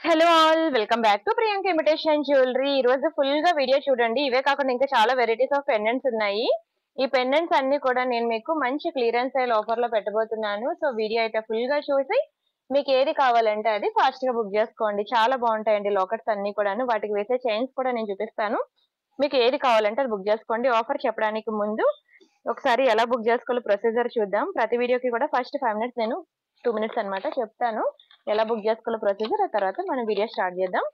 Hello all welcome back to Priyanka imitation jewellery. ఈ రోజు full గా వీడియో చూడండి. ఇవే కాకుండా ఇంకా చాలా వెరైటీస్ ఆఫ్ పెండెంట్స్ ఉన్నాయి. ఈ పెండెంట్స్ అన్ని కూడా నేను మీకు మంచి క్లియరెన్స్ సేల్ ఆఫర్ లో పెట్టబోతున్నాను. సో వీడియో అయితే ఫుల్ గా చూసి మీకు ఏది కావాలంటే అది ఫాస్ట్ గా బుక్ చేసుకోండి. చాలా బాగుంటాయండి లాకెట్స్ అన్ని కూడాను. వాటికి వేసే చైన్స్ కూడా నేను చూపిస్తాను. మీకు ఏది కావాలంటే అది బుక్ చేసుకోండి. ఆఫర్ చెప్పడానికి ముందు ఒకసారి ఎలా బుక్ చేసుకోవాలో ప్రొసీజర్ చూద్దాం. ప్రతి వీడియోకి కూడా ఫస్ట్ 5 మినిట్స్ నేను 2 మినిట్స్ అన్నమాట చెప్తాను. ఎలా బుక్ చేసుకోవాలో ప్రొసీజర్. ఆ తర్వాత మనం వీడియో స్టార్ట్ చేద్దాం.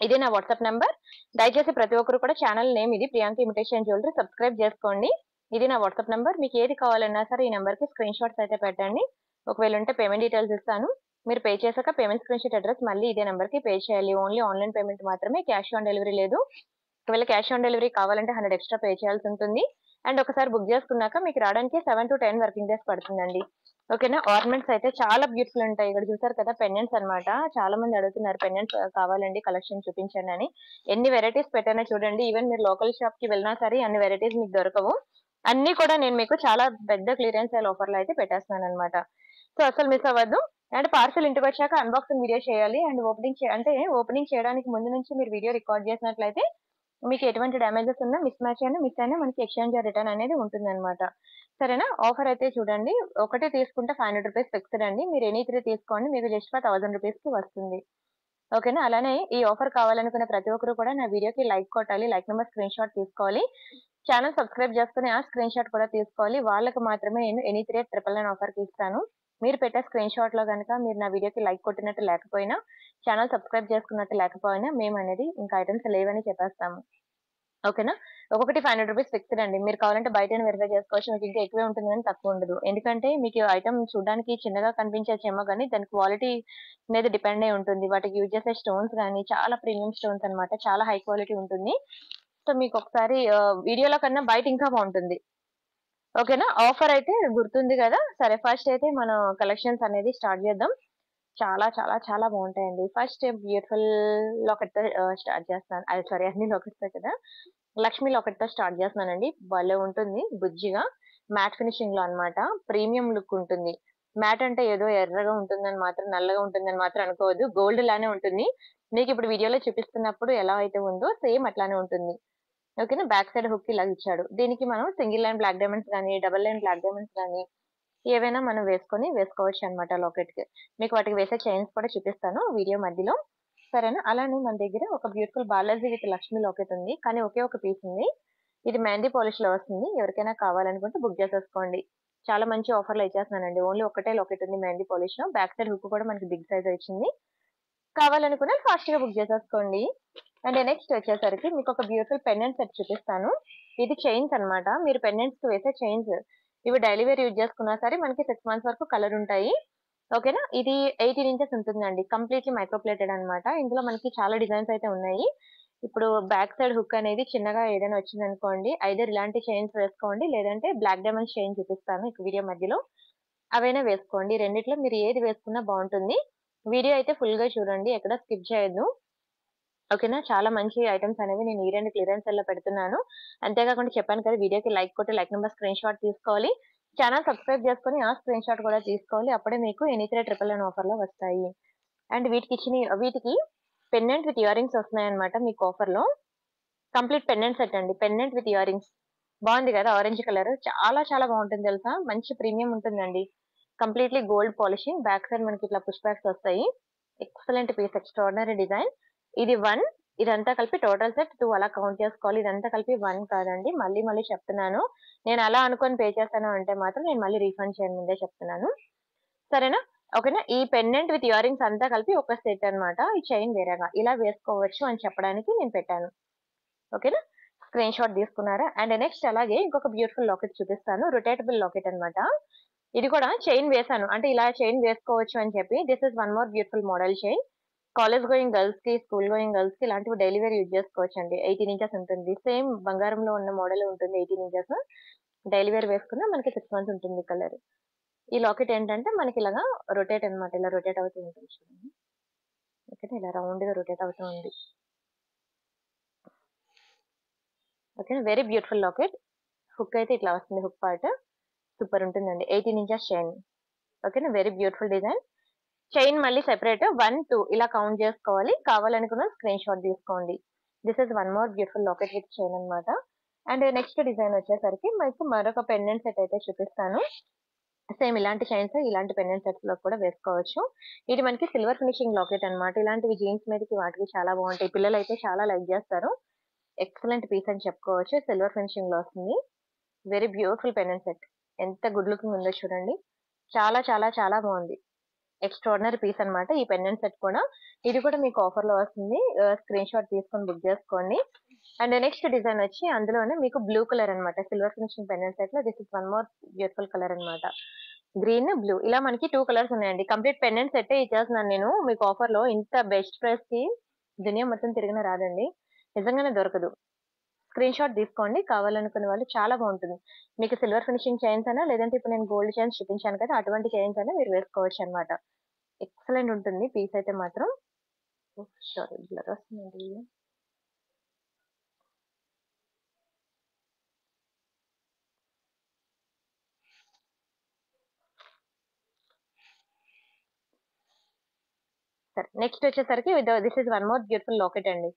ఇది నా వాట్సాప్ నంబర్. దయచేసి ప్రతి ఒక్కరు కూడా ఛానల్ నేమ్ ఇది ప్రియాంక ఇమిటేషన్ జ్యువెలరీ సబ్స్క్రైబ్ చేసుకోండి. ఇది నా వాట్సాప్ నంబర్. మీకు ఏది కావాలన్నా సరే ఈ నెంబర్ కి స్క్రీన్ షాట్స్ అయితే పెట్టండి. ఒకవేళ ఉంటే పేమెంట్ డీటెయిల్స్ ఇస్తాను. మీరు పే చేశాక పేమెంట్ స్క్రీన్ షాట్ అడ్రస్ మళ్ళీ ఇదే నెంబర్ కి పే చేయాలి. ఓన్లీ ఆన్లైన్ పేమెంట్ మాత్రమే, క్యాష్ ఆన్ డెలివరీ లేదు. ఒకవేళ క్యాష్ ఆన్ డెలివరీ కావాలంటే 100 ఎక్స్ట్రా పే చేయాల్సి ఉంటుంది. అండ్ ఒకసారి బుక్ చేసుకున్నాక మీకు రావడానికి 7 to 10 వర్కింగ్ డేస్ పడుతుందండి. ఓకేనా. ఆర్నమెంట్స్ అయితే చాలా బ్యూటిఫుల్ ఉంటాయి. ఇక్కడ చూసారు కదా పెండెంట్స్ అన్నమాట. చాలా మంది అడుగుతున్నారు పెండెంట్స్ కావాలండి కలెక్షన్ చూపించండి అని. ఎన్ని వెరైటీస్ పెట్టానో చూడండి. ఈవెన్ మీరు లోకల్ షాప్ కి వెళ్ళినా సరే అన్ని వెరైటీస్ మీకు దొరకవు. అన్ని కూడా నేను మీకు చాలా పెద్ద క్లియరెన్స్ సేల్ ఆఫర్ లో అయితే పెట్టేస్తున్నాను అనమాట. సో అసలు మిస్ అవ్వద్దు. అండ్ పార్సల్ ఇంటికి వచ్చాక అన్బాక్సింగ్ వీడియో చేయాలి. అండ్ ఓపెనింగ్ చేయడానికి ముందు నుంచి మీరు వీడియో రికార్డ్ చేసినట్లయితే మీకు ఎటువంటి డ్యామేజెస్ ఉన్నా మిస్ అయినా మనకి ఎక్స్చేంజ్ రిటర్న్ అనేది ఉంటుందన్నమాట. సరేనా. ఆఫర్ అయితే చూడండి. ఒకటి తీసుకుంటే 500 రూపీస్ ఫిక్స్డ్ అండి. మీరు ఎనీ 3 తీసుకోండి మీకు జస్ట్ 1000 రూపీస్ కి వస్తుంది. ఓకేనా. అలానే ఈ ఆఫర్ కావాలనుకున్న ప్రతి ఒక్కరు కూడా నా వీడియోకి లైక్ కొట్టాలి. లైక్ నెంబర్ స్క్రీన్ షాట్ తీసుకోవాలి. ఛానల్ సబ్స్క్రైబ్ చేసుకుని ఆ స్క్రీన్ షాట్ కూడా తీసుకోవాలి. వాళ్ళకి మాత్రమే నేను ఎనీ 3 999 ఆఫర్ కి ఇస్తాను. మీరు పెట్టే స్క్రీన్ షాట్ లో కనుక మీరు నా వీడియోకి లైక్ కొట్టినట్టు లేకపోయినా, ఛానల్ సబ్స్క్రైబ్ చేసుకున్నట్టు లేకపోయినా మేము అనేది ఇంకా ఐటమ్స్ లేవని చెప్పేస్తాము. ఓకేనా. ఒక్కొక్కటి 500 రూపీస్ ఫిక్స్డ్ అండి. మీరు కావాలంటే బయట వెరిఫై చేసుకోవచ్చు. మీకు ఇంకా ఎక్కువే ఉంటుంది కానీ తక్కువ ఉండదు. ఎందుకంటే మీకు ఐటమ్ చూడడానికి చిన్నగా కనిపించచ్చేమో కానీ దాని క్వాలిటీ మీద డిపెండ్ అయి ఉంటుంది. వాటికి యూజ్ చేసే స్టోన్స్ కానీ చాలా ప్రీమియం స్టోన్స్ అన్నమాట. చాలా హై క్వాలిటీ ఉంటుంది. సో మీకు ఒకసారి వీడియోలో కన్నా బయట ఇంకా బాగుంటుంది. ఓకేనా. ఆఫర్ అయితే గుర్తుంది కదా. సరే ఫస్ట్ అయితే మనం కలెక్షన్స్ అనేది స్టార్ట్ చేద్దాం. చాలా చాలా చాలా బాగుంటాయండి. ఫస్ట్ బ్యూటిఫుల్ లాకెట్ తో స్టార్ట్ చేస్తున్నాను. అది సారీ అన్ని లాకెట్స్ కదా. లక్ష్మి లాకెట్ తో స్టార్ట్ చేస్తున్నానండి. భలే ఉంటుంది బుజ్జిగా. మ్యాట్ ఫినిషింగ్ లో అన్నమాట. ప్రీమియం లుక్ ఉంటుంది. మ్యాట్ అంటే ఏదో ఎర్రగా ఉంటుందని మాత్రం, నల్లగా ఉంటుందని మాత్రం అనుకోవద్దు. గోల్డ్ లానే ఉంటుంది. మీకు ఇప్పుడు వీడియోలో చూపిస్తున్నప్పుడు ఎలా అయితే ఉందో సేమ్ అట్లానే ఉంటుంది. ఓకేనా. బ్యాక్ సైడ్ హుక్ ఇలా ఇచ్చాడు. దీనికి మనం సింగిల్ లైన్ బ్లాక్ డైమండ్స్ గానీ, డబుల్ లైన్ బ్లాక్ డైమండ్స్ గానీ ఏవైనా మనం వేసుకోవచ్చు అన్నమాట లాకెట్ కి. మీకు వాటికి వేసే చైన్స్ కూడా చూపిస్తాను వీడియో మధ్యలో. సరేనా. అలానే మన దగ్గర ఒక beautiful Balaji with Lakshmi locket ఉంది. కానీ ఒకే ఒక పీస్ ఉంది. ఇది మెహందీ పాలిష్ లో వస్తుంది. ఎవరికైనా కావాలనుకుంటే బుక్ చేసేసుకోండి. చాలా మంచి ఆఫర్లు ఇచ్చేస్తున్నానండి. ఓన్లీ ఒకటే లాకెట్ ఉంది మెహందీ పాలిష్ లో. బ్యాక్ సైడ్ హుక్ కూడా మనకి బిగ్ సైజ్ వచ్చింది. కావాలనుకున్న ఫాస్ట్ గా బుక్ చేసేసుకోండి. అండ్ నెక్స్ట్ వచ్చేసరికి మీకు ఒక బ్యూటిఫుల్ పెండెంట్ సెట్ చూపిస్తాను. ఇది చైన్స్ అన్నమాట. మీరు పెండెంట్స్ కి వేసే చైన్స్ ఇవి డైలీ వేర్ యూజ్ చేసుకున్నా సరే మనకి 6 మంత్స్ వరకు కలర్ ఉంటాయి. ఓకేనా. ఇది 18 ఇంచెస్ ఉంటుందండి. కంప్లీట్లీ మైక్రో ప్లేటెడ్ అన్నమాట. ఇందులో మనకి చాలా డిజైన్స్ అయితే ఉన్నాయి. ఇప్పుడు బ్యాక్ సైడ్ హుక్ అనేది చిన్నగా ఏదైనా వచ్చిందనుకోండి, ఐదర్ ఇలాంటి చైన్స్ వేసుకోండి, లేదంటే బ్లాక్ డైమండ్ చైన్ చూపిస్తాను ఈ వీడియో మధ్యలో. అవైనా వేసుకోండి. రెండిట్లో మీరు ఏది వేసుకున్నా బాగుంటుంది. వీడియో అయితే ఫుల్ గా చూడండి. ఎక్కడ స్కిప్ చేయొద్దు. ఓకేనా. చాలా మంచి ఐటమ్స్ అనేవి నేను ఈ రెండు క్లియరెన్స్ సేల్ లో పెడుతున్నాను. అంతేకాకుండా చెప్పాను కదా వీడియోకి లైక్ కొట్టి లైక్ నెంబర్ స్క్రీన్ షాట్ తీసుకోవాలి. ఛానల్ సబ్స్క్రైబ్ చేసుకొని ఆ స్క్రీన్ షాట్ కూడా తీసుకోవాలి. అప్పుడే మీకు ఎనీ 3 999 ఆఫర్ లో వస్తాయి. అండ్ వీటికి పెండెంట్ విత్ ఇయర్ రింగ్స్ వస్తున్నాయన్నమాట మీకు ఆఫర్ లో. కంప్లీట్ పెండెంట్ సెట్ అండి. పెండెంట్ విత్ ఇయర్ రింగ్స్ బాగుంది కదా. ఆరెంజ్ కలర్ చాలా చాలా బాగుంటుంది తెలుసా. మంచి ప్రీమియం ఉంటుందండి. Completely gold polishing. Back side మనకి ఇట్లా పుష్ బ్యాక్స్ వస్తాయి. Excellent piece. Extraordinary design. ఇది 1. ఇదంతా కలిపి టోటల్ సెట్ 2 అలా కౌంట్ చేసుకోవాలి. ఇదంతా కలిపి 1 కాదండి. మళ్ళీ మళ్ళీ చెప్తున్నాను. నేను అలా అనుకొని పే చేశాను అంటే మాత్రం నేను మళ్ళీ రీఫండ్ చేయను ముందే చెప్తున్నాను. సరేనా. ఓకేనా. ఈ పెండెంట్ విత్ ఇయర్ రింగ్స్ అంతా కలిపి ఒక సెట్ అన్నమాట. ఈ చైన్ వేరేగా ఇలా వేసుకోవచ్చు అని చెప్పడానికి నేను పెట్టాను. ఓకేనా. స్క్రీన్ షాట్ తీసుకున్నారా. అండ్ నెక్స్ట్ అలాగే ఇంకొక బ్యూటిఫుల్ లాకెట్ చూపిస్తాను. రొటేటబుల్ లాకెట్ అన్నమాట. ఇది కూడా చైన్ వేసాను. అంటే ఇలా చైన్ వేసుకోవచ్చు అని చెప్పి. This is one more beautiful model chain. College going girls కి, స్కూల్ గోయింగ్ గర్ల్స్ కి ఇలాంటివి డైలీ వేర్ యూజ్ చేసుకోవచ్చు అండి. 18 ఇంచెస్ ఉంటుంది. సేమ్ బంగారంలో ఉన్న మోడల్ ఉంటుంది. 18 ఇంచెస్ డైలీ వేర్ వేసుకున్నా మనకి 6 మంత్స్ ఉంటుంది కలర్. ఈ లాకెట్ ఏంటంటే మనకి ఇలాగా రొటేట్ అన్నమాట. ఇలా రొటేట్ అవుతూ ఉంటుంది చూడండి. ఓకేనా. ఇలా రౌండ్ గా రొటేట్ అవుతూ ఉంది. ఓకేనా. Very beautiful locket. హుక్ అయితే ఇట్లా వస్తుంది. హుక్ పార్ట్ సూపర్ ఉంటుందండి. 18 ఇంచెస్ చైన్. ఓకేనా. Very beautiful design. చైన్ మళ్ళీ సెపరేట్ 1 2 ఇలా కౌంట్ చేసుకోవాలి. కావాలనుకున్న స్క్రీన్ షాట్ తీసుకోండి. This is one more beautiful locket with chain అన్నమాట. అండ్ నెక్స్ట్ డిజైన్ వచ్చేసరికి మీకు మరొక పెండెంట్ సెట్ అయితే చూపిస్తాను. సేమ్ ఇలాంటి చైన్స్ ఇలాంటి పెండెంట్ సెట్స్ లో కూడా వేసుకోవచ్చు. ఇది మనకి సిల్వర్ ఫినిషింగ్ లాకెట్ అన్నమాట. ఇలాంటివి జీన్స్ మీదకి వాటికి చాలా బాగుంటాయి. పిల్లలు అయితే చాలా లైక్ చేస్తారు. ఎక్సలెంట్ పీస్ అని చెప్పుకోవచ్చు. సిల్వర్ ఫినిషింగ్ లో వస్తుంది. Very beautiful pendant set. ఎంత గుడ్ లుకింగ్ ఉందో చూడండి. చాలా చాలా చాలా బాగుంది. ఎక్స్ట్రాడినరీ పీస్ అన్నమాట ఈ పెండెంట్ సెట్ కూడా. ఇది కూడా మీకు ఆఫర్ లో వస్తుంది. స్క్రీన్ షాట్ తీసుకొని బుక్ చేసుకోండి. అండ్ నెక్స్ట్ డిజైన్ వచ్చి అందులోనే మీకు బ్లూ కలర్ అన్నమాట. సిల్వర్ ఫినిషింగ్ పెండెంట్ సెట్ లో this is one more beautiful colour అన్నమాట. గ్రీన్ బ్లూ ఇలా మనకి 2 కలర్స్ ఉన్నాయండి. కంప్లీట్ పెండెంట్ సెట్ ఇచ్చేస్తున్నాను నేను మీకు ఆఫర్ లో. ఇంత బెస్ట్ ప్రైస్ కి దునియా మొత్తం తిరిగిన రాదండి. నిజంగానే దొరకదు. స్క్రీన్ షాట్ తీసుకోండి. కావాలనుకునే వాళ్ళు చాలా బాగుంటుంది. మీకు సిల్వర్ ఫినిషింగ్ చైన్స్ అయినా లేదంటే ఇప్పుడు నేను గోల్డ్ చైన్స్ చూపించాను కదా అటువంటి చైన్స్ అయినా మీరు వేసుకోవచ్చు అన్నమాట. ఎక్సలెంట్ ఉంటుంది పీస్ అయితే మాత్రం. సారీ బ్లర్ వస్తుందండి. సరే నెక్స్ట్ వచ్చేసరికి this is one more beautiful locket అండి.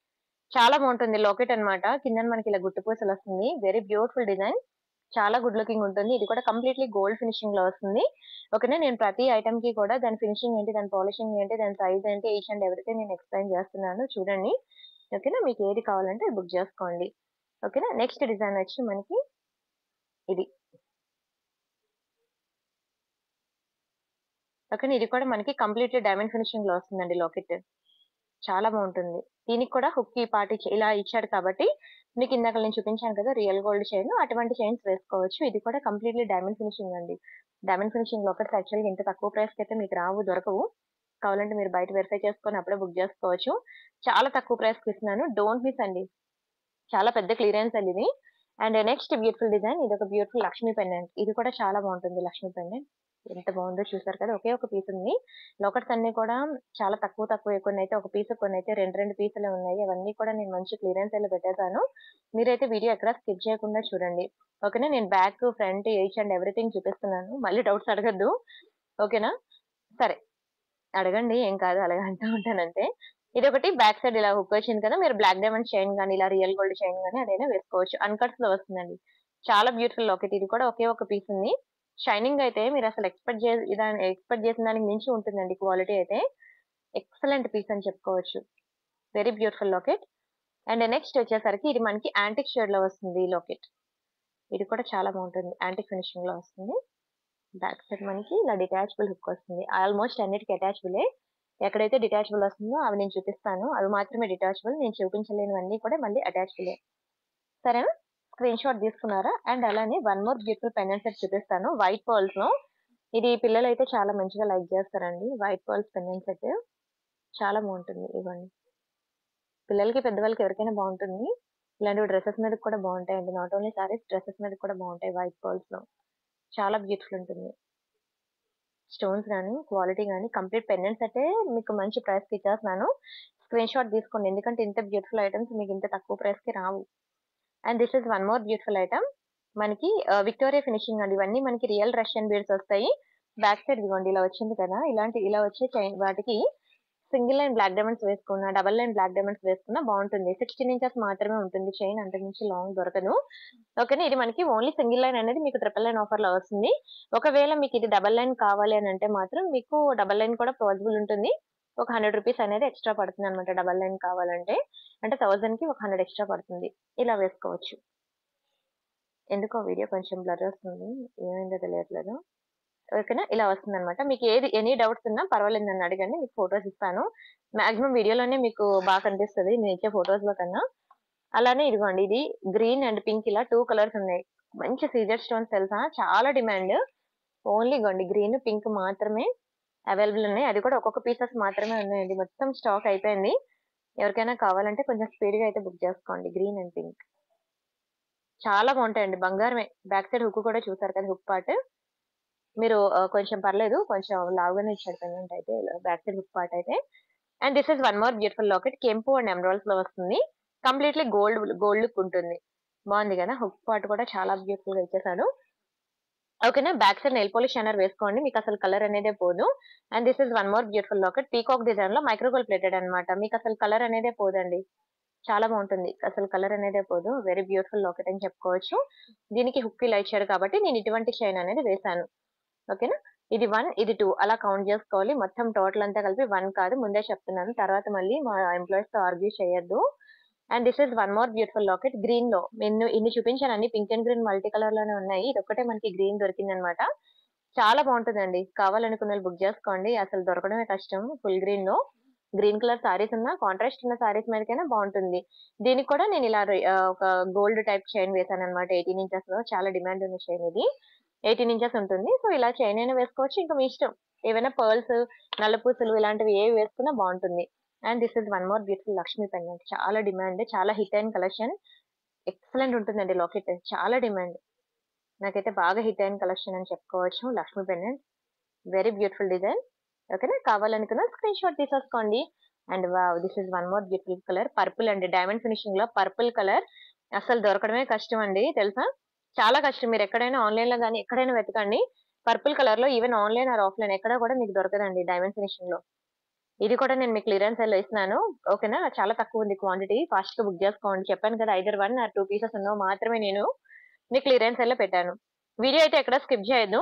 చాలా బాగుంటుంది లాకెట్ అన్నమాట. కింద మనకి ఇలా గుట్టు పూసలు వస్తుంది. Very beautiful design. చాలా గుడ్ లుకింగ్ ఉంటుంది. ఇది కూడా కంప్లీట్లీ గోల్డ్ ఫినిషింగ్ లో వస్తుంది. ఓకేనా, నేను ప్రతి ఐటమ్ కి కూడా దాని ఫినిషింగ్ ఏంటి, దాని పాలిషింగ్ ఏంటి, దాని సైజ్ ఏంటి, ఈచ్ అండ్ ఎవ్రీథింగ్ నేను ఎక్స్ప్లెయిన్ చేస్తున్నాను చూడండి. ఓకేనా, మీకు ఏది కావాలంటే బుక్ చేసుకోండి. ఓకేనా, నెక్స్ట్ డిజైన్ వచ్చి మనకి ఇది. ఓకేనా, ఇది కూడా మనకి కంప్లీట్లీ డైమండ్ ఫినిషింగ్ లో వస్తుందండి లాకెట్. చాలా బాగుంటుంది. దీనికి కూడా హుక్ ఈ పార్ట్ ఇలా ఇచ్చాడు కాబట్టి మీకు ఇందాక నేను చూపించాను కదా రియల్ గోల్డ్ చైన్, అటువంటి చైన్స్ వేసుకోవచ్చు. ఇది కూడా కంప్లీట్లీ డైమండ్ ఫినిషింగ్ అండి. డైమండ్ ఫినిషింగ్ లాకెట్స్ యాక్చువల్గా ఇంత తక్కువ ప్రైస్ కి అయితే మీకు రావు, దొరకవు. కావాలంటే మీరు బయట వెరిఫై చేసుకొని అప్పుడే బుక్ చేసుకోవచ్చు. చాలా తక్కువ ప్రైస్ కి ఇస్తున్నాను. డోంట్ మిస్ అండి. చాలా పెద్ద క్లియరెన్స్ అండి ఇది. అండ్ నెక్స్ట్ బ్యూటిఫుల్ డిజైన్, ఇది ఒక బ్యూటిఫుల్ లక్ష్మీ పెండెంట్. ఇది కూడా చాలా బాగుంటుంది లక్ష్మీ పెండెంట్. ఎంత బాగుందో చూసారు కదా. ఒకే ఒక పీస్ ఉంది. లాకెట్స్ అన్ని కూడా చాలా తక్కువ. కొన్ని అయితే ఒక పీస్, కొన్ని అయితే రెండు పీసులే ఉన్నాయి. అవన్నీ కూడా నేను మంచి క్లియరెన్స్ లో పెట్టేశాను. మీరైతే వీడియో ఎక్కడ స్కిప్ చేయకుండా చూడండి. ఓకేనా, నేను back front each and everything చూపిస్తున్నాను. మళ్ళీ డౌట్స్ అడగద్దు. ఓకేనా, సరే అడగండి, ఏం కాదు, అలాగే అంటూ ఉంటాను అంతే. ఇది ఒకటి బ్యాక్ సైడ్ ఇలా హుక్ వచ్చింది కదా, మీరు బ్లాక్ డైమండ్ చైన్ కానీ ఇలా రియల్ గోల్డ్ చైన్ కానీ అదైనా వేసుకోవచ్చు. అన్కట్స్ లో వస్తుందండి. చాలా బ్యూటిఫుల్ లాకెట్. ఇది కూడా ఒకే ఒక పీస్ ఉంది. షైనింగ్ అయితే మీరు అసలు ఎక్స్పెక్ట్ చేసిన దానికి మించి ఉంటుందండి. క్వాలిటీ అయితే ఎక్సలెంట్ పీస్ అని చెప్పుకోవచ్చు. Very beautiful locket. And next వచ్చేసరికి ఇది మనకి యాంటిక్ షేడ్ లో వస్తుంది ఈ లాకెట్. ఇది కూడా చాలా బాగుంటుంది. యాంటిక్ ఫినిషింగ్ లో వస్తుంది. బ్యాక్ సైడ్ మనకి ఇలా డిటాచబుల్ హుక్ వస్తుంది. ఆల్మోస్ట్ అన్నిటికీ అటాచబులే. ఎక్కడైతే డిటాచబుల్ వస్తుందో అవి నేను చూపిస్తాను. అవి మాత్రమే డిటాచబుల్. నేను చూపించలేనివన్నీ కూడా మళ్ళీ అటాచబులే. సరేనా, స్క్రీన్ షాట్ తీసుకున్నారా? అండ్ అలానే one more beautiful pendant set చూపిస్తాను వైట్ పర్ల్స్ లో. ఇది పిల్లలు అయితే చాలా మంచిగా లైక్ చేస్తారండి. వైట్ పర్ల్స్ పెండెంట్ సెట్ చాలా బాగుంటుంది. ఇవ్వండి, పిల్లలకి పెద్దవాళ్ళకి ఎవరికైనా బాగుంటుంది. ఇలాంటివి డ్రెస్సెస్ మీద కూడా బాగుంటాయండి. నాట్ ఓన్లీ సారీస్, డ్రెస్సెస్ మీద కూడా బాగుంటాయి. వైట్ పర్ల్స్ లో చాలా బ్యూటిఫుల్ ఉంటుంది. స్టోన్స్ కానీ క్వాలిటీ కానీ కంప్లీట్ పెండెంట్స్ అయితే మీకు మంచి ప్రైస్ కి ఇచ్చేస్తున్నాను. స్క్రీన్ షాట్ తీసుకోండి. ఎందుకంటే ఇంత బ్యూటిఫుల్ ఐటమ్స్ మీకు ఇంత తక్కువ ప్రైస్ కి రావు. And this is one more beautiful item. మనకి విక్టోరియా ఫినిషింగ్ అండి. ఇవన్నీ మనకి రియల్ రష్యన్ బీడ్స్ వస్తాయి. బ్యాక్ సైడ్ ఇదిగోండి ఇలా వచ్చింది కదా, ఇలా వచ్చే చైన్ వాటికి సింగిల్ లైన్ బ్లాక్ డైమండ్స్ వేసుకున్నా, డబల్ లైన్ బ్లాక్ డైమండ్స్ వేసుకున్నా బాగుంటుంది. 16 ఇంచెస్ మాత్రమే ఉంటుంది చైన్, అంతకు మించి లాంగ్ దొరకదు. ఓకేనా, ఇది మనకి ఓన్లీ సింగిల్ లైన్ అనేది మీకు ట్రిపుల్ లైన్ ఆఫర్ లో వస్తుంది. ఒకవేళ మీకు ఇది డబల్ లైన్ కావాలి అని అంటే మాత్రం మీకు డబల్ లైన్ కూడా పాసిబుల్ ఉంటుంది. ఒక 100 రూపీస్ అనేది ఎక్స్ట్రా పడుతుంది అనమాట. డబల్ లైన్ కావాలంటే అంటే 1000 కి ఒక 100 ఎక్స్ట్రా పడుతుంది. ఇలా వేసుకోవచ్చు. ఎందుకో వీడియో కొంచెం బ్లర్ వస్తుంది, ఏమైందో తెలియట్లేదు. ఓకేనా, ఇలా వస్తుంది అనమాట. మీకు ఎనీ డౌట్స్ ఉన్నా పర్వాలేదు, నన్ను అడగండి, మీకు ఫొటోస్ ఇస్తాను. మాక్సిమం వీడియోలోనే మీకు బాగా కనిపిస్తుంది నేను ఇచ్చే ఫొటోస్ లో కన్నా. అలానే ఇదిగోండి, ఇది గ్రీన్ అండ్ పింక్ ఇలా 2 కలర్స్ ఉన్నాయి. మంచి సీజర్ స్టోన్స్ తెలుసా, చాలా డిమాండ్. ఓన్లీ ఇగోండి గ్రీన్ పింక్ మాత్రమే అవైలబుల్ ఉన్నాయి. అది కూడా ఒక్కొక్క పీసెస్ మాత్రమే ఉన్నాయండి. మొత్తం స్టాక్ అయిపోయింది. ఎవరికైనా కావాలంటే కొంచెం స్పీడ్ గా అయితే బుక్ చేసుకోండి. గ్రీన్ అండ్ పింక్ చాలా బాగుంటాయండి. బంగారమే. బ్యాక్ సైడ్ హుక్ కూడా చూసారు కదా, హుక్ పార్ట్ మీరు కొంచెం పర్లేదు, కొంచెం లావుగానే ఇచ్చాడు పెండెంట్ అయితే, బ్యాక్ సైడ్ హుక్ పార్ట్ అయితే. And this is one more beautiful locket. కెంపు అండ్ ఎమరాల్డ్స్ లో వస్తుంది. కంప్లీట్లీ గోల్డ్ లుక్ ఉంటుంది. బాగుంది కదా, హుక్ పార్ట్ కూడా చాలా బ్యూటిఫుల్ గా ఇచ్చేసాడు. ఓకేనా. Back side nail polish shiner వేసుకోండి, మీకు అసలు కలర్ అనేదే పోదు. And this is one more beautiful locket, peacock design లో మైక్రో గోల్డ్ ప్లేటెడ్ అనమాట. మీకు అసలు కలర్ అనేదే పోదండి, చాలా బాగుంటుంది, అసలు కలర్ అనేదే పోదు. వెరీ బ్యూటిఫుల్ లాకెట్ అని చెప్పుకోవచ్చు. దీనికి హుక్ ఇలా ఇచ్చారు కాబట్టి నేను ఇటువంటి చైన్ అనేది వేసాను. ఓకేనా. ఇది 1, ఇది 2 అలా కౌంట్ చేసుకోవాలి. మొత్తం టోటల్ అంతా కలిపి 1 కాదు, ముందే చెప్తున్నాను, తర్వాత మళ్ళీ మా ఎంప్లాయీస్ తో ఆర్గ్యూ చేయొద్దు. And this is one more beautiful locket green లో. నేను ఇన్ని చూపించాను, అన్ని pink and green multi colour లోనే ఉన్నాయి. ఇది ఒక్కటే మనకి గ్రీన్ దొరికింది అనమాట. చాలా బాగుంటుందండి, కావాలనుకున్న వాళ్ళు బుక్ చేసుకోండి, అసలు దొరకడమే కష్టం. ఫుల్ గ్రీన్ లో గ్రీన్ కలర్ సారీస్ ఉన్న, కాంట్రాస్ట్ ఉన్న సారీస్ మీదకైనా బాగుంటుంది. దీనికి కూడా నేను ఇలా ఒక గోల్డ్ టైప్ చైన్ వేసాను అనమాట, 18 ఇంచెస్ లో. చాలా డిమాండ్ ఉన్న చైన్ ఇది, 18 ఇంచెస్ ఉంటుంది. సో ఇలా చైన్ అయినా వేసుకోవచ్చు, ఇంకా మీ ఇష్టం. ఏవైనా పర్ల్స్, నల్ల పూసలు ఇలాంటివి ఏవి వేసుకున్నా బాగుంటుంది. And this is one more beautiful Lakshmi pendant, చాలా డిమాండ్, చాలా హిట్ అయిన కలెక్షన్. ఎక్సలెంట్ ఉంటుందండి లాకెట్, చాలా డిమాండ్. నాకైతే బాగా హిట్ అయిన కలెక్షన్ అని చెప్పుకోవచ్చు Lakshmi pendant. Very beautiful design. ఓకేనా, కావాలనుకున్న స్క్రీన్ షాట్ తీసేసుకోండి. And wow, this is one more beautiful colour, purple అండి, డైమండ్ ఫినిషింగ్ లో పర్పుల్ కలర్. అసలు దొరకడమే కష్టం అండి, తెలుసా, చాలా కష్టం. మీరు ఎక్కడైనా ఆన్లైన్ లో కానీ ఎక్కడైనా వెతకండి, పర్పుల్ కలర్ లో ఈవెన్ ఆన్లైన్ ఆర్ ఆఫ్లైన్ ఎక్కడ కూడా మీకు దొరకదండి డైమండ్ ఫినిషింగ్ లో. ఇది కూడా నేను మీకు క్లియరెన్స్ సేల్ లో ఇస్తున్నాను. ఓకేనా, చాలా తక్కువ ఉంది క్వాంటిటీ, ఫాస్ట్ గా బుక్ చేసుకోండి. చెప్పాను కదా, ఐదర్ 1 ఆర్ 2 పీసెస్ ఉన్నవి మాత్రమే నేను మీకు క్లియరెన్స్ సేల్ లో పెట్టాను. వీడియో అయితే ఎక్కడ స్కిప్ చేయొద్దు,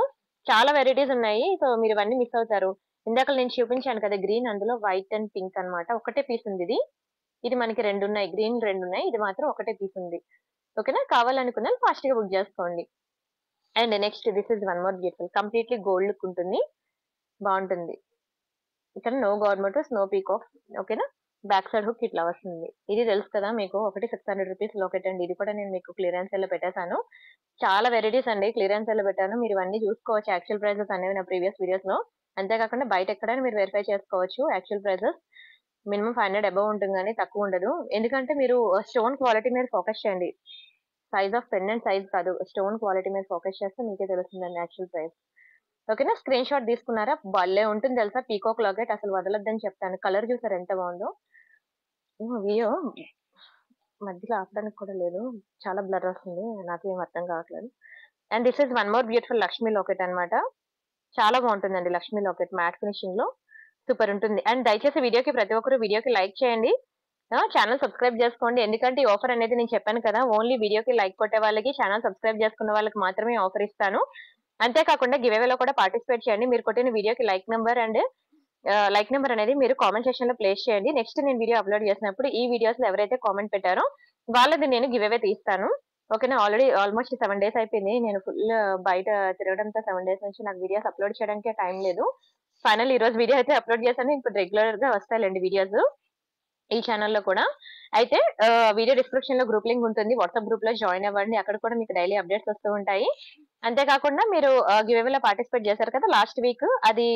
చాలా వెరైటీస్ ఉన్నాయి. సో మీరు ఇవన్నీ మిస్ అవుతారు. ఇందాక నేను చూపించాను కదా గ్రీన్, అందులో వైట్ అండ్ పింక్ అన్నమాట. ఒకటే పీస్ ఉంది ఇది. ఇది మనకి 2 ఉన్నాయి, గ్రీన్ 2 ఉన్నాయి, ఇది మాత్రం ఒకటే పీస్ ఉంది. ఓకేనా, కావాలనుకున్న ఫాస్ట్ గా బుక్ చేసుకోండి. And next this is one more beautiful, completely gold look ఉంటుంది, బాగుంటుంది. ఇక్కడ నో గవర్నమెంట్ స్నో పీకాక్. ఓకేనా, బ్యాక్ సైడ్ హుక్ ఇట్లా వస్తుంది. ఇది తెలుసు కదా మీకు, ఒకటి 600 రూపీస్ లాకెట్ అండి. ఇది కూడా నేను మీకు క్లియరెన్స్ సేల్ లో పెట్టేశాను. చాలా వెరైటీస్ అండి క్లియరెన్స్ సేల్ లో పెట్టాను, మీరు ఇవన్నీ చూసుకోవచ్చు. యాక్చువల్ ప్రైసెస్ అనేవి నా ప్రీవియస్ వీడియోస్ లో. అంతేకాకుండా బయట ఎక్కడైనా మీరు వెరిఫై చేసుకోవచ్చు. యాక్చువల్ ప్రైసెస్ మినిమం 500 అబౌవ్ ఉంటుంది, కానీ తక్కువ ఉండదు. ఎందుకంటే మీరు స్టోన్ క్వాలిటీ మీద ఫోకస్ చేయండి, సైజ్ ఆఫ్ పెండెంట్ సైజ్ కాదు, స్టోన్ క్వాలిటీ మీద ఫోకస్ చేస్తే మీకే తెలుస్తుందండి యాక్చువల్ ప్రైస్. ఓకేనా, స్క్రీన్ షాట్ తీసుకున్నారా, భలే ఉంటుంది తెలుసా పీకాక్ లాకెట్, అసలు వదలొద్దని చెప్తాను. కలర్ చూసారు ఎంత బాగుందో. వీడియో మధ్యలో ఆపడానికి కూడా లేదు, చాలా బ్లర్ వస్తుంది, నాకు ఏం అర్థం కావట్లేదు. And this is one more beautiful Lakshmi locket అన్నమాట. చాలా బాగుంటుందండి లక్ష్మీ లాకెట్, మ్యాట్ ఫినిషింగ్ లో సూపర్ ఉంటుంది. అండ్ దయచేసి వీడియోకి ప్రతి ఒక్కరు వీడియోకి లైక్ చేయండి, ఛానల్ సబ్స్క్రైబ్ చేసుకోండి. ఎందుకంటే ఈ ఆఫర్ అనేది నేను చెప్పాను కదా, ఓన్లీ వీడియోకి లైక్ కొట్టే వాళ్ళకి, ఛానల్ సబ్స్క్రైబ్ చేసుకున్న వాళ్ళకి మాత్రమే ఆఫర్ ఇస్తాను. అంతేకాకుండా గివ్ అవే లో కూడా పార్టిసిపేట్ చేయండి. మీరు కొట్టిన వీడియోకి లైక్ నెంబర్ అనేది మీరు కామెంట్ సెక్షన్ లో ప్లేస్ చేయండి. నెక్స్ట్ నేను వీడియో అప్లోడ్ చేసినప్పుడు ఈ వీడియోస్ లో ఎవరైతే కామెంట్ పెట్టారో వాళ్ళది నేను గివ్ అవే తీస్తాను. ఓకేనా, ఆల్రెడీ ఆల్మోస్ట్ 7 డేస్ అయిపోయింది, నేను ఫుల్ బయట తిరగడంతో 7 డేస్ నుంచి నాకు వీడియోస్ అప్లోడ్ చేయడానికి టైం లేదు. ఫైనల్ ఈ రోజు వీడియో అయితే అప్లోడ్ చేశాను. ఇప్పుడు రెగ్యులర్ గా వస్తాయండి వీడియోస్ ఈ ఛానల్లో కూడా. అయితే వీడియో డిస్క్రిప్షన్ లో గ్రూప్ లింక్ ఉంటుంది, వాట్సాప్ గ్రూప్ లో జాయిన్ అవ్వండి, అక్కడ కూడా మీకు డైలీ అప్డేట్స్ వస్తూ ఉంటాయి. అంతేకాకుండా మీరు గివ్ అవే లో పార్టిసిపేట్ చేశారు కదా లాస్ట్ వీక్, అది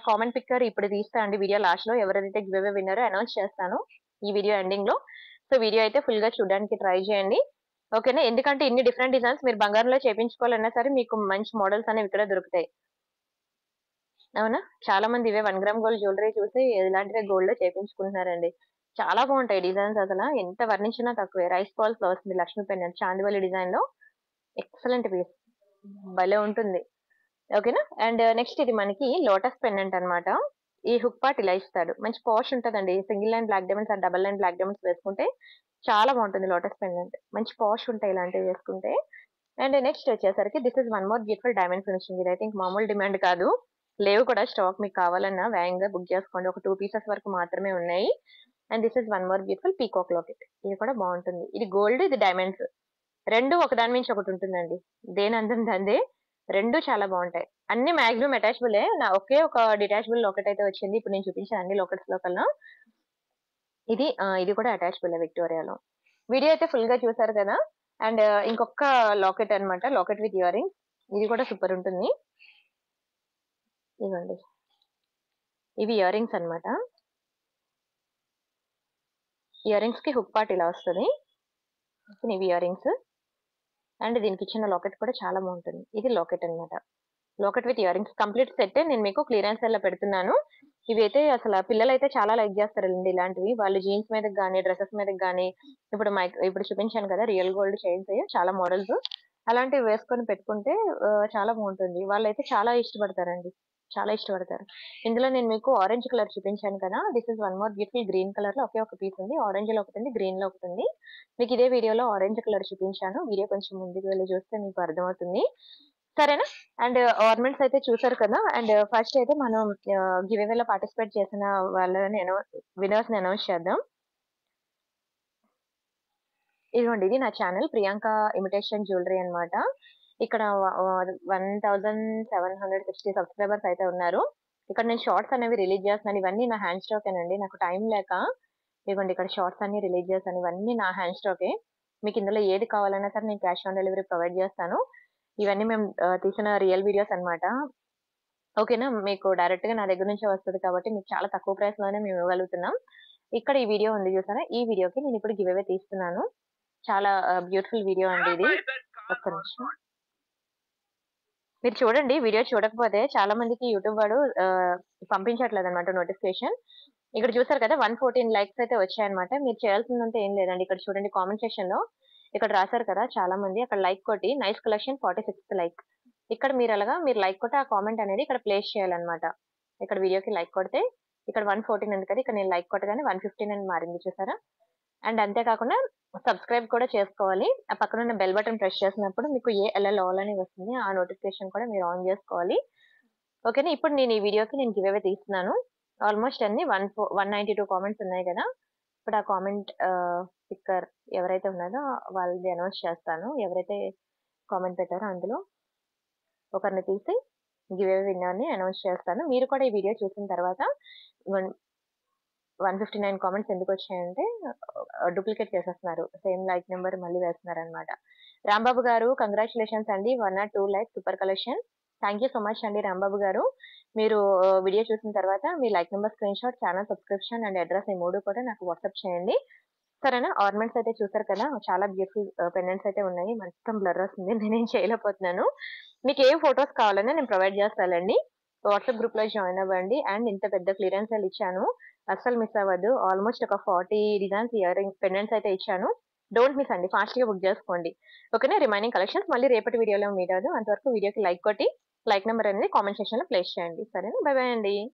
కామెంట్ పిక్కర్ ఇప్పుడు తీస్తా అండి వీడియో లాస్ట్ లో, ఎవరైతే గివ్ అవే విన్నారో అనౌన్స్ చేస్తాను ఈ వీడియో ఎండింగ్ లో. సో వీడియో అయితే ఫుల్ గా చూడడానికి ట్రై చేయండి. ఓకేనా, ఎందుకంటే ఇన్ని డిఫరెంట్ డిజైన్స్ మీరు బంగారంలో చేయించుకోవాలన్నా సరే మీకు మంచి మోడల్స్ అనేవి ఇక్కడ దొరుకుతాయి. అవునా, చాలా మంది ఇవే 1 గ్రామ్ గోల్డ్ జ్యువెలరీ చూసి ఇలాంటివే గోల్డ్ లో చేయించుకుంటున్నారండి. చాలా బాగుంటాయి డిజైన్స్, అసలు ఎంత వర్ణించినా తక్కువే. రైస్ బాల్స్ లో వస్తుంది లక్ష్మీ పెండెంట్, చాందివల్లి డిజైన్ లో, ఎక్సలెంట్ పీస్, భలే ఉంటుంది. ఓకేనా. అండ్ నెక్స్ట్ ఇది మనకి లోటస్ పెండెంట్ అన్నమాట. ఈ హుక్ పార్ట్ ఇలా ఇస్తాడు, మంచి పాష్ ఉంటదండి. Single line black diamonds and double line black diamonds వేసుకుంటే చాలా బాగుంటుంది లోటస్ పెండెంట్, మంచి పాష్ ఉంటాయి ఇలాంటివి వేసుకుంటే. అండ్ నెక్స్ట్ వచ్చేసరికి this is one more beautiful diamond finishing. ఇది అయితే ఇంక మామూలు డిమాండ్ కాదు, లేవు కూడా స్టాక్, మీకు కావాలన్నా వేగంగా బుక్ చేసుకోండి, ఒక 2 పీసెస్ వరకు మాత్రమే ఉన్నాయి. And this is one more beautiful peacock locket, ఇది కూడా బాగుంటుంది. ఇది గోల్డ్, ఇది డైమండ్స్, రెండు ఒకదాని మించి ఒకటి ఉంటుందండి, దేని అందం దందే. రెండు చాలా బాగుంటాయి, అన్ని మాక్సిమం అటాచబులే. నా ఒకే ఒక డిటాచబుల్ లాకెట్ అయితే వచ్చింది ఇప్పుడు నేను చూపించిన అన్ని లాకెట్స్ లో కన్నా. ఇది కూడా అటాచబుల్ విక్టోరియాలో. వీడియో అయితే ఫుల్ గా చూసారు కదా. అండ్ ఇంకొక లాకెట్ అన్నమాట, లాకెట్ విత్ ఇయర్ రింగ్స్, ఇది కూడా సూపర్ ఉంటుంది. ఇవ్వండి, ఇవి ఇయర్ రింగ్స్ అనమాట. ఇయర్ రింగ్స్ కి హుక్ పార్ట్ ఇలా వస్తుంది, ఇవి ఇయర్ రింగ్స్. అండ్ దీనికి ఇచ్చిన లాకెట్ కూడా చాలా బాగుంటుంది. ఇది లాకెట్ అన్నమాట, locket with ear rings complete set నేను మీకు క్లియరెన్స్ లో పెడుతున్నాను. ఇవి అయితే అసలు పిల్లలు అయితే చాలా లైక్ చేస్తారండి ఇలాంటివి, వాళ్ళు జీన్స్ మీదకి కానీ డ్రెస్సెస్ మీదకి కానీ. ఇప్పుడు చూపించాను కదా రియల్ గోల్డ్ చైన్స్, చాలా మోడల్స్, అలాంటివి వేసుకొని పెట్టుకుంటే చాలా బాగుంటుంది. వాళ్ళైతే చాలా ఇష్టపడతారండి. చాలా ఇష్టపడతారు. ఇందులో నేను మీకు ఆరెంజ్ కలర్ చూపించాను కదా! This is one more beautiful green కలర్‌లో ఒకే ఒక పీస్ ఉంది. ఆరెంజ్‌లో ఒకటుంది, గ్రీన్‌లో ఒకటుంది. మీకు ఇదే వీడియోలో ఆరెంజ్ కలర్ చూపించాను. వీడియో కొంచెం ముందుకు వెళ్లి చూస్తే మీకు అర్థమవుతుంది. సరేనా? అండ్ ఆర్నమెంట్స్ అయితే చూసారు కదా! అండ్ ఫస్ట్ అయితే మనం గివ్ అవేలో పార్టిసిపేట్ చేసిన వాళ్ళని విన్నర్స్‌ని అనౌన్స్ చేద్దాం. ఇదిగోండి ఇది నా ఛానల్ ప్రియాంక ఇమిటేషన్ జ్యువెలరీ అన్నమాట. ఇక్కడ 1760 సబ్స్క్రైబర్స్ అయితే ఉన్నారు. ఇక్కడ నేను షార్ట్స్ అనేవి రిలీజ్ చేస్తున్నాను. ఇవన్నీ నా హ్యాండ్ స్టాకేనండి. నాకు టైం లేక ఇదిగోండి ఇక్కడ షార్ట్స్ అన్ని రిలీజ్ చేశాను. ఇవన్నీ నా హ్యాండ్ స్టాకే. మీకు ఇందులో ఏది కావాలన్నా సరే నేను క్యాష్ ఆన్ డెలివరీ ప్రొవైడ్ చేస్తాను. ఇవన్నీ మేము తీసిన రియల్ వీడియోస్ అన్నమాట. ఓకేనా? మీకు డైరెక్ట్‌గా నా దగ్గర నుంచే వస్తది కాబట్టి మీకు చాలా తక్కువ ప్రైస్‌లోనే మేము ఇవ్వగలుగుతున్నాం. ఇక్కడ ఈ వీడియో ఉంది చూసారా? ఈ వీడియోకి నేను ఇప్పుడు గివ్ అవే తీస్తున్నాను. చాలా బ్యూటిఫుల్ వీడియో అండి ఇది. ఒక్క నిమిషం. మీరు చూడండి. వీడియో చూడకపోతే చాలా మందికి యూట్యూబ్ వాడు పంపించట్లేదన్నమాట నోటిఫికేషన్. ఇక్కడ చూసారు కదా! 114 లైక్స్ అయితే వచ్చాయన్నమాట. మీరు చేయాల్సిందంతా ఏం లేదండి. ఇక్కడ చూడండి కామెంట్ సెక్షన్‌లో ఇక్కడ రాసారు కదా! చాలా మంది అక్కడ లైక్ కొట్టి నైస్ కలెక్షన్ 46థ్ లైక్. ఇక్కడ మీరు లైక్ కొట్టి ఆ కామెంట్ అనేది ఇక్కడ ప్లేస్ చేయాలన్నమాట. ఇక్కడ వీడియోకి లైక్ కొడితే ఇక్కడ 114 ఉంది కదా! ఇక్కడ నేను లైక్ కొట్టగానే 115 అని మారింది చూసారా? అండ్ అంతే కాకుండా సబ్స్క్రైబ్ కూడా చేసుకోవాలి. ఆ పక్కనున్న బెల్ బటన్ ప్రెస్ చేసినప్పుడు మీకు ఏఎల్ఎల్ ఆల్ అని వస్తుంది. ఆ నోటిఫికేషన్ కూడా మీరు ఆన్ చేసుకోవాలి. ఓకేనా? ఇప్పుడు నేను ఈ వీడియోకి నేను గివ్ అవే తీస్తున్నాను. ఆల్మోస్ట్ అన్ని 192 కామెంట్స్ ఉన్నాయి కదా! ఇప్పుడు ఆ కామెంట్ పిక్కర్ ఎవరైతే ఉన్నారో వాళ్ళది అనౌన్స్ చేస్తాను. ఎవరైతే కామెంట్ పెట్టారో అందులో ఒకరిని తీసి గివ్ అవే విన్నర్‌ని అనౌన్స్ చేస్తాను. మీరు కూడా ఈ వీడియో చూసిన తర్వాత 159 కామెంట్స్ ఎందుకొచ్చాయంటే డూప్లికేట్ చేసేస్తున్నారు. సేమ్ లైక్ నంబర్ మళ్ళీ వేస్తున్నారన్నమాట. రాంబాబు గారు కంగ్రాచ్యులేషన్స్ అండి. 1 or 2 like super collection. Thank you so much అండి రాంబాబు గారు. మీరు వీడియో చూసిన తర్వాత మీ like number screenshot, channel subscription and address ఈ 3 కూడా నాకు వాట్సాప్ చేయండి. సరేనా? ఆర్నమెంట్స్ అయితే చూసారు కదా! చాలా బ్యూటిఫుల్ పెండెంట్స్ అయితే ఉన్నాయి. మొత్తం బ్లర్ వస్తుంది. నేనేం చేయలేకపోతున్నాను. మీకు ఏ ఫోటోస్ కావాలన్నా నేను ప్రొవైడ్ చేస్తానండి. వాట్సాప్ గ్రూప్‌లో జాయిన్ అవ్వండి. అండ్ ఇంత పెద్ద క్లియరెన్స్ సేల్ ఇచ్చాను. అస్సలు మిస్ అవ్వద్దు. ఆల్మోస్ట్ ఒక 40 డిజైన్స్ పెండెంట్స్ అయితే ఇచ్చాను. డోంట్ మిస్ అండి. ఫాస్ట్‌గా బుక్ చేసుకోండి. ఓకేనా? రిమైనింగ్ కలెక్షన్స్ మళ్ళీ రేపటి వీడియోలో మీట్ అవుదాం. అంతవరకు వీడియోకి లైక్ కొట్టి లైక్ నంబర్ అనేది కామెంట్ సెక్షన్‌లో ప్లేస్ చేయండి. సరేనా? బై బై అండి.